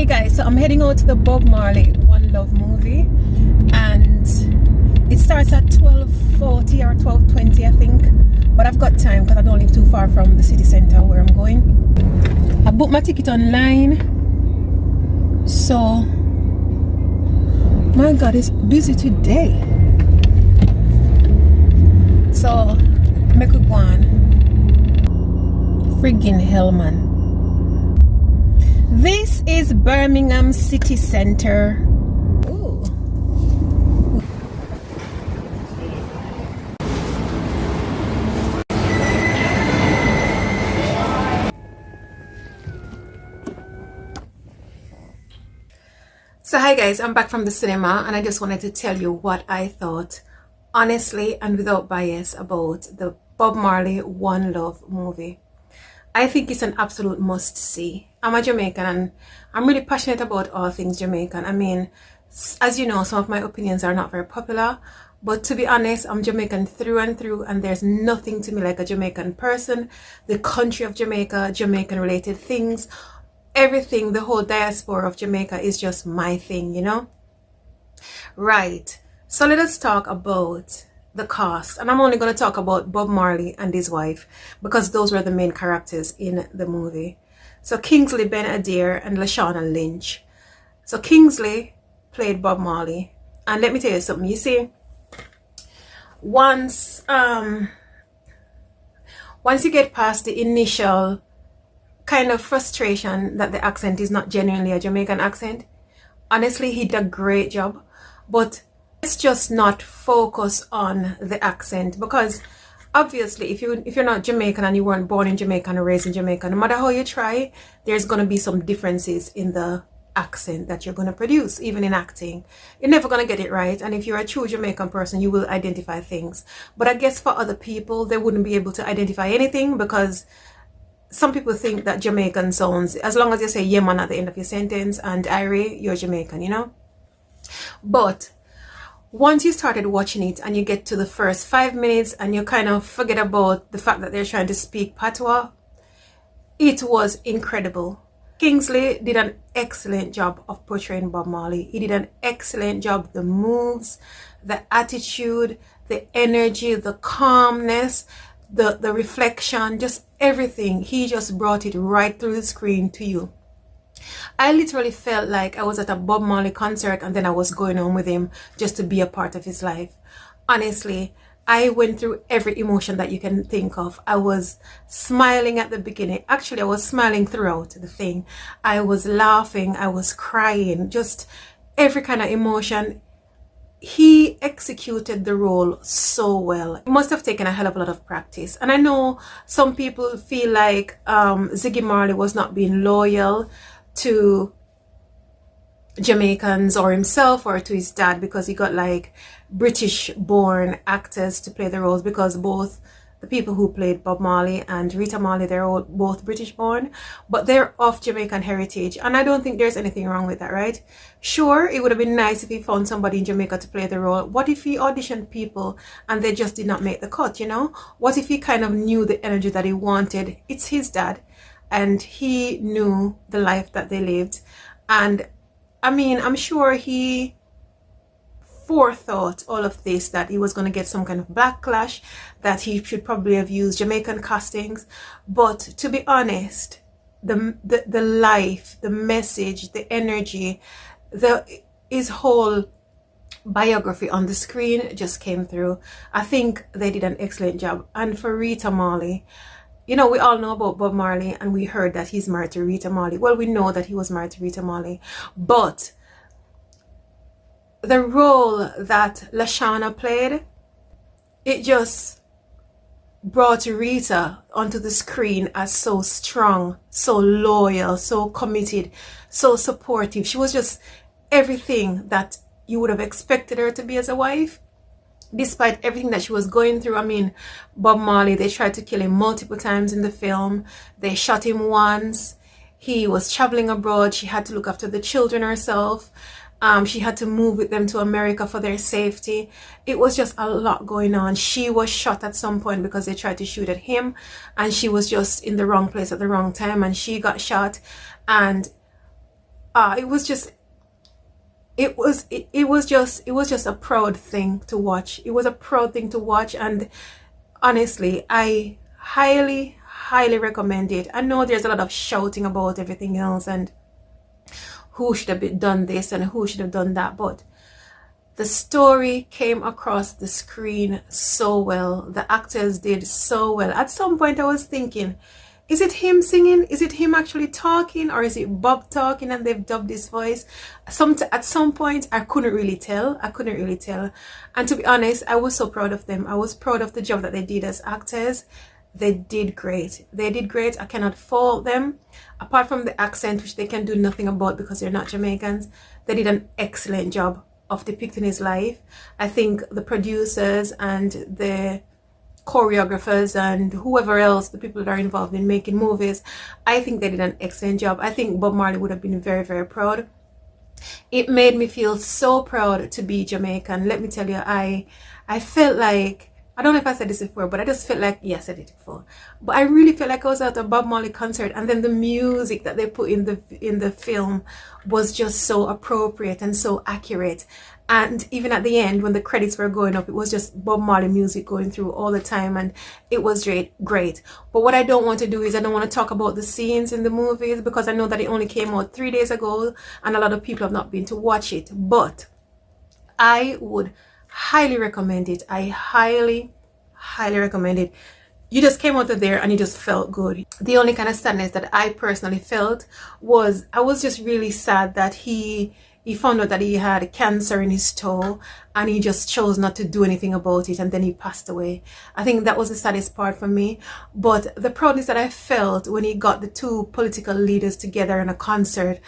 Hey guys, so I'm heading out to the Bob Marley One Love movie, and it starts at 12:40 or 12:20 I think, but I've got time because I don't live too far from the city center where I'm going. I booked my ticket online, so my god, it's busy today, so make a go on. Friggin' hell, man. This is Birmingham City Center. Ooh. So hi guys, I'm back from the cinema and I just wanted to tell you what I thought, honestly and without bias, about the Bob Marley One Love movie. I think it's an absolute must-see. I'm a Jamaican and I'm really passionate about all things Jamaican. I mean, as you know, some of my opinions are not very popular, but to be honest, I'm Jamaican through and through, and there's nothing to me like a Jamaican person, the country of Jamaica, Jamaican-related things, everything, the whole diaspora of Jamaica is just my thing, you know? Right, so let us talk about the cast, and I'm only going to talk about Bob Marley and his wife because those were the main characters in the movie. So Kingsley Ben-Adir and Lashana Lynch. So Kingsley played Bob Marley, and let me tell you something. You see, once you get past the initial kind of frustration that the accent is not genuinely a Jamaican accent, honestly, he did a great job. But let's just not focus on the accent, because obviously if you're not Jamaican and you weren't born in Jamaica and raised in Jamaica, no matter how you try, there's going to be some differences in the accent that you're going to produce. Even in acting, you're never going to get it right, and if you're a true Jamaican person, you will identify things. But I guess for other people, they wouldn't be able to identify anything, because some people think that Jamaican sounds, as long as you say yeah man at the end of your sentence and Irie, you're Jamaican, you know. But once you started watching it and you get to the first 5 minutes and you kind of forget about the fact that they're trying to speak patois, it was incredible. Kingsley did an excellent job of portraying Bob Marley. He did an excellent job. The moves, the attitude, the energy, the calmness, the reflection, just everything. He just brought it right through the screen to you. I literally felt like I was at a Bob Marley concert and then I was going on with him just to be a part of his life. Honestly, I went through every emotion that you can think of. I was smiling at the beginning. Actually, I was smiling throughout the thing. I was laughing. I was crying. Just every kind of emotion. He executed the role so well. It must have taken a hell of a lot of practice. And I know some people feel like Ziggy Marley was not being loyal to Jamaicans or himself or to his dad, because he got like British born actors to play the roles, because both the people who played Bob Marley and Rita Marley, they're all both British born, but they're of Jamaican heritage, and I don't think there's anything wrong with that, right? Sure, it would have been nice if he found somebody in Jamaica to play the role. What if he auditioned people and they just did not make the cut, you know? What if he kind of knew the energy that he wanted? It's his dad, and he knew the life that they lived, and I mean, I'm sure he forethought all of this, that he was going to get some kind of backlash, that he should probably have used Jamaican castings. But to be honest, the life, the message, the energy, his whole biography on the screen just came through. I think they did an excellent job. And for Rita Marley, you know, we all know about Bob Marley and we heard that he's married to Rita Marley. Well, we know that he was married to Rita Marley, but the role that Lashana played, it just brought Rita onto the screen as so strong, so loyal, so committed, so supportive. She was just everything that you would have expected her to be as a wife, despite everything that she was going through. I mean, Bob Marley, they tried to kill him multiple times in the film. They shot him once. He was traveling abroad. She had to look after the children herself. She had to move with them to America for their safety. It was just a lot going on. She was shot at some point because they tried to shoot at him, and she was just in the wrong place at the wrong time, and she got shot. And it was just it was just a proud thing to watch. It was a proud thing to watch, and honestly, I highly recommend it. I know there's a lot of shouting about everything else and who should have done this and who should have done that, but the story came across the screen so well. The actors did so well. At some point I was thinking, is it him singing? Is it him actually talking? Or is it Bob talking and they've dubbed his voice? At some point, I couldn't really tell. And to be honest, I was so proud of them. I was proud of the job that they did as actors. They did great. I cannot fault them. Apart from the accent, which they can do nothing about because they're not Jamaicans, they did an excellent job of depicting his life. I think the producers and the choreographers and whoever else, the people that are involved in making movies, I think they did an excellent job. I think Bob Marley would have been very proud. It made me feel so proud to be Jamaican. Let me tell you, I felt like, I don't know if I said this before, but I just felt like, yes, I did it before, but I really felt like I was at a Bob Marley concert, and then the music that they put in the film was just so appropriate and so accurate. And even at the end, when the credits were going up, it was just Bob Marley music going through all the time, and it was great. But what I don't want to do is I don't want to talk about the scenes in the movies, because I know that it only came out 3 days ago and a lot of people have not been to watch it. But I would highly recommend it. I highly recommend it. You just came out of there and you just felt good. The only kind of sadness that I personally felt was, I was just really sad that he found out that he had cancer in his toe and he just chose not to do anything about it, and then he passed away. I think that was the saddest part for me. But the proudness that I felt when he got the two political leaders together in a concert,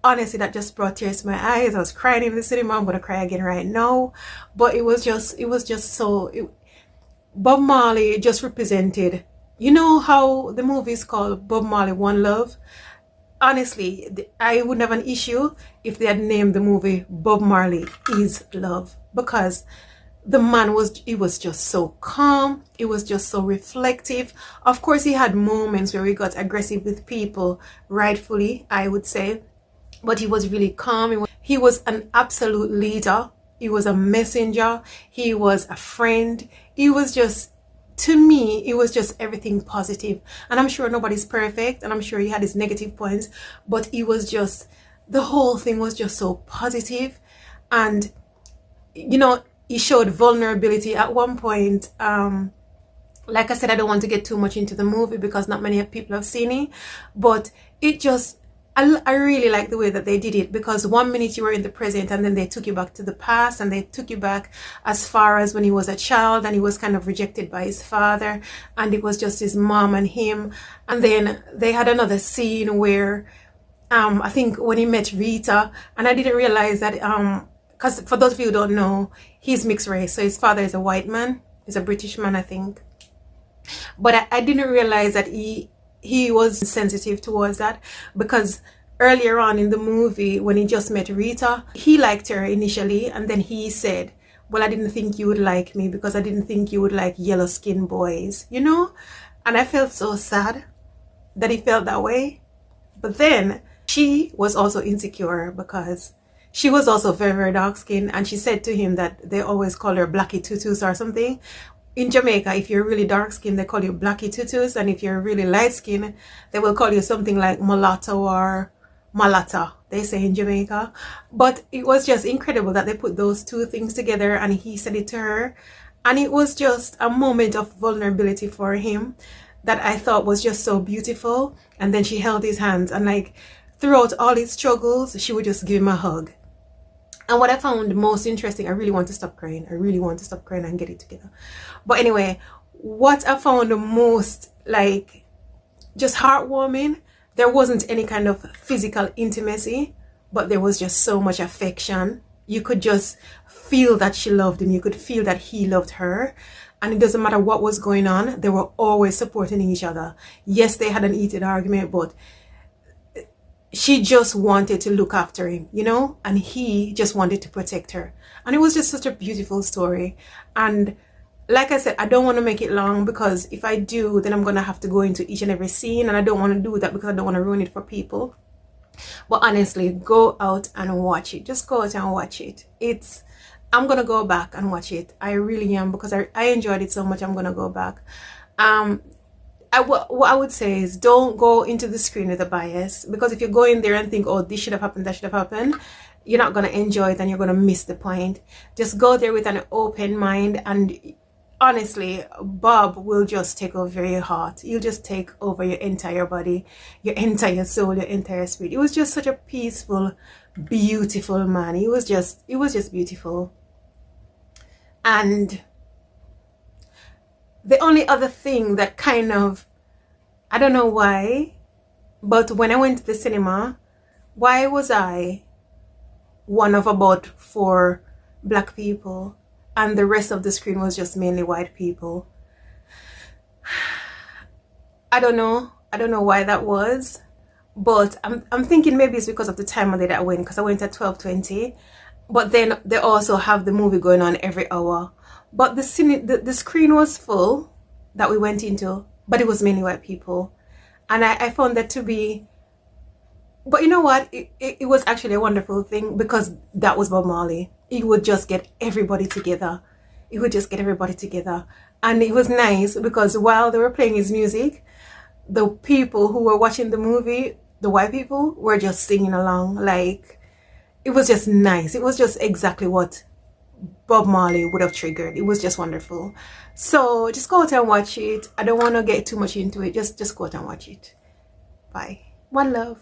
honestly, that just brought tears to my eyes. I was crying in the cinema. I'm gonna cry again right now. But it was just so, Bob Marley just represented, you know how the movie is called Bob Marley One Love? Honestly, I wouldn't have an issue if they had named the movie Bob Marley Is Love, because the man was just so calm. It was just so reflective. Of course, he had moments where he got aggressive with people, rightfully, I would say, but he was really calm. He was an absolute leader. He was a messenger. He was a friend. He was just, to me, it was just everything positive. And I'm sure nobody's perfect, and I'm sure he had his negative points, but it was just, the whole thing was just so positive. And, you know, he showed vulnerability at one point. Like I said, I don't want to get too much into the movie because not many people have seen it, but it just, I really like the way that they did it, because 1 minute you were in the present and then they took you back to the past, and they took you back as far as when he was a child and he was kind of rejected by his father, and it was just his mom and him. And then they had another scene where I think when he met Rita, and I didn't realize that because for those of you who don't know, he's mixed race, so his father is a white man, he's a British man, I think. But I didn't realize that he was sensitive towards that, because earlier on in the movie, when he just met Rita, he liked her initially, and then he said, well, I didn't think you would like me because I didn't think you would like yellow skinned boys, you know? And I felt so sad that he felt that way. But then she was also insecure because she was also very dark skinned, and she said to him that they always call her Blackie Tutus or something. In Jamaica, if you're really dark skinned, they call you Blackie Tutus, and if you're really light skinned, they will call you something like mulatto or malata, they say in Jamaica. But it was just incredible that they put those two things together, and he said it to her, and it was just a moment of vulnerability for him that I thought was just so beautiful. And then she held his hands, and like throughout all his struggles, she would just give him a hug. And what I found most interesting, I really want to stop crying and get it together. But anyway, what I found the most like just heartwarming, there wasn't any kind of physical intimacy, but there was just so much affection. You could just feel that she loved him. You could feel that he loved her. And it doesn't matter what was going on, they were always supporting each other. Yes, they had an heated argument, but she just wanted to look after him, you know, and he just wanted to protect her. And it was just such a beautiful story. And like I said, I don't want to make it long, because if I do, then I'm going to have to go into each and every scene, and I don't want to do that because I don't want to ruin it for people. But honestly, go out and watch it. Just go out and watch it. I'm gonna go back and watch it. I really am, because I enjoyed it so much. I'm gonna go back. um what I would say is, don't go into the screen with a bias, because if you go in there and think, oh, this should have happened, that should have happened, you're not going to enjoy it and you're going to miss the point. Just go there with an open mind, and honestly, Bob will just take over your heart. He'll just take over your entire body, your entire soul, your entire spirit. It was just such a peaceful, beautiful man. It was just beautiful. And the only other thing that kind of, I don't know why, but when I went to the cinema, why was I one of about 4 black people and the rest of the screen was just mainly white people? I don't know why that was, but I'm thinking maybe it's because of the time of day that I went, because I went at 12:20, but then they also have the movie going on every hour. But the screen was full that we went into, but it was mainly white people. And I found that to be, but you know what? It was actually a wonderful thing, because that was Bob Marley. He would just get everybody together. He would just get everybody together. And it was nice, because while they were playing his music, the people who were watching the movie, the white people, were just singing along. Like, it was just nice. It was just exactly what Bob Marley would have triggered. It was just wonderful. So just go out and watch it. I don't want to get too much into it. Just go out and watch it. Bye. One love.